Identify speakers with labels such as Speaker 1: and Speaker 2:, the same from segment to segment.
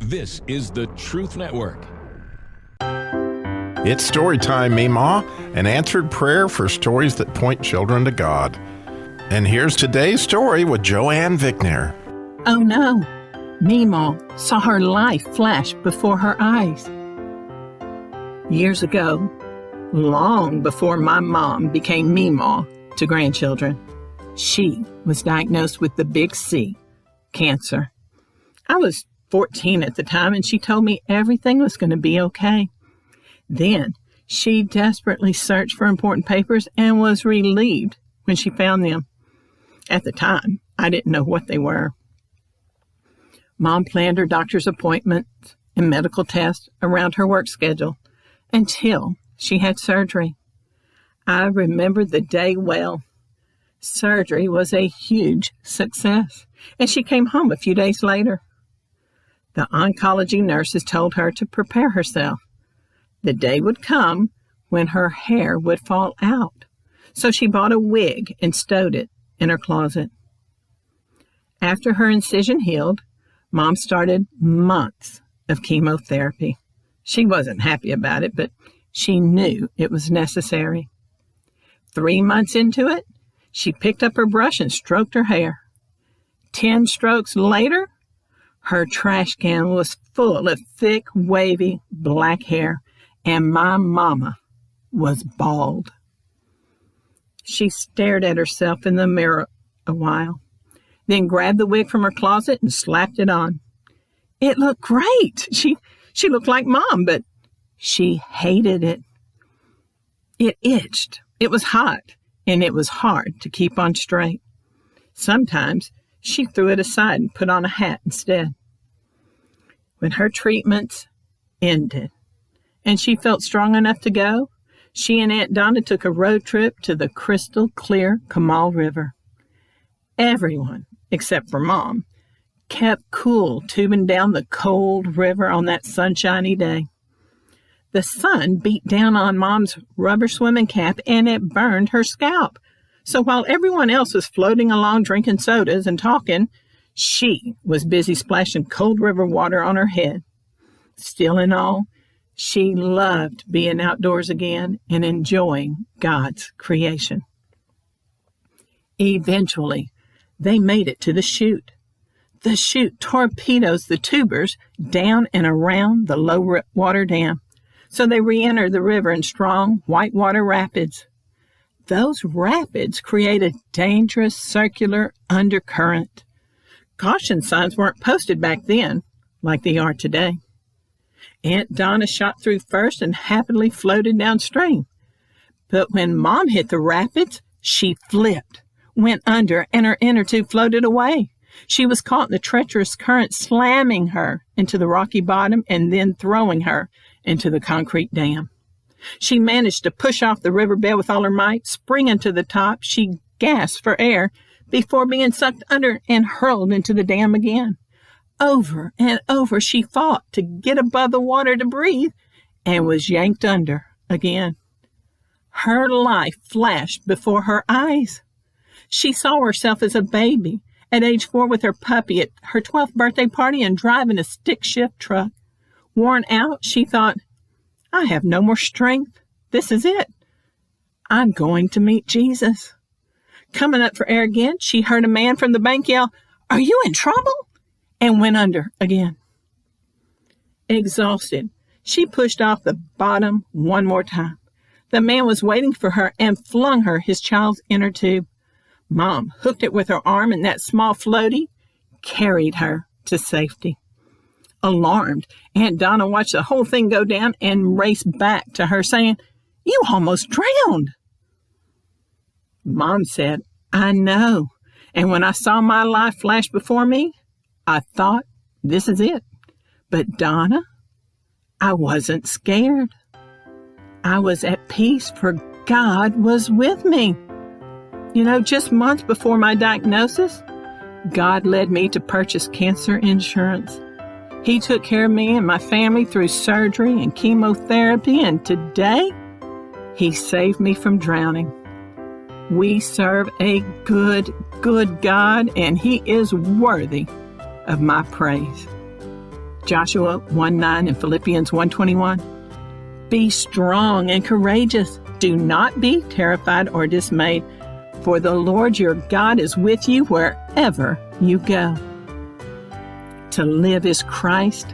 Speaker 1: This is the Truth Network.
Speaker 2: It's Storytime, Memaw, an answered prayer for stories that point children to God. And here's today's story with Joanne Vickner.
Speaker 3: Oh no, Memaw saw her life flash before her eyes. Years ago, long before my mom became Memaw to grandchildren, she was diagnosed with the big C, cancer. I was 14 at the time, and she told me everything was going to be okay. Then she desperately searched for important papers and was relieved when she found them. At the time, I didn't know what they were. Mom planned her doctor's appointments and medical tests around her work schedule until she had surgery. I remember the day well. Surgery was a huge success, and she came home a few days later. The oncology nurses told her to prepare herself. The day would come when her hair would fall out, so she bought a wig and stowed it in her closet. After her incision healed, Mom started months of chemotherapy. She wasn't happy about it, but she knew it was necessary. 3 months into it, she picked up her brush and stroked her hair. 10 strokes later, her trash can was full of thick, wavy black hair, and my mama was bald. She stared at herself in the mirror a while, then grabbed the wig from her closet and slapped it on. It looked great. She looked like Mom, but she hated it. It itched. It was hot, and it was hard to keep on straight. Sometimes she threw it aside and put on a hat instead. When her treatments ended and she felt strong enough to go, she and Aunt Donna took a road trip to the crystal clear Memaw River. Everyone, except for Mom, kept cool tubing down the cold river on that sunshiny day. The sun beat down on Mom's rubber swimming cap and it burned her scalp. So while everyone else was floating along drinking sodas and talking, she was busy splashing cold river water on her head. Still in all, she loved being outdoors again and enjoying God's creation. Eventually, they made it to the chute. The chute torpedoes the tubers down and around the low water dam, so they re-enter the river in strong whitewater rapids. Those rapids create a dangerous circular undercurrent. Caution signs weren't posted back then like they are today. Aunt Donna shot through first and happily floated downstream. But when Mom hit the rapids, she flipped, went under, and her inner tube floated away. She was caught in the treacherous current, slamming her into the rocky bottom and then throwing her into the concrete dam. She managed to push off the riverbed with all her might. Springing to the top, she gasped for air before being sucked under and hurled into the dam again. Over and over she fought to get above the water to breathe and was yanked under again. Her life flashed before her eyes. She saw herself as a baby at age 4 with her puppy at her 12th birthday party and driving a stick shift truck. Worn out, she thought, I have no more strength. This is it. I'm going to meet Jesus. Coming up for air again, she heard a man from the bank yell, Are you in trouble? And went under again. Exhausted, she pushed off the bottom one more time. The man was waiting for her and flung her his child's inner tube. Mom hooked it with her arm, and that small floaty carried her to safety. Alarmed, Aunt Donna watched the whole thing go down and raced back to her saying, You almost drowned. Mom said, I know. And when I saw my life flash before me, I thought, this is it. But Donna, I wasn't scared. I was at peace, for God was with me. You know, just months before my diagnosis, God led me to purchase cancer insurance. He took care of me and my family through surgery and chemotherapy, and today, He saved me from drowning. We serve a good, good God, and He is worthy of my praise. Joshua 1:9 and Philippians 1:21. Be strong and courageous. Do not be terrified or dismayed, for the Lord your God is with you wherever you go. To live is Christ,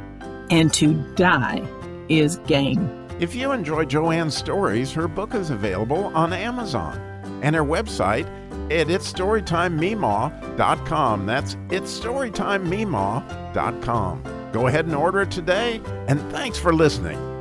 Speaker 3: and to die is gain.
Speaker 2: If you enjoy Joanne's stories, her book is available on Amazon. And her website at itsstorytimememaw.com. That's itsstorytimememaw.com. Go ahead and order it today, and thanks for listening.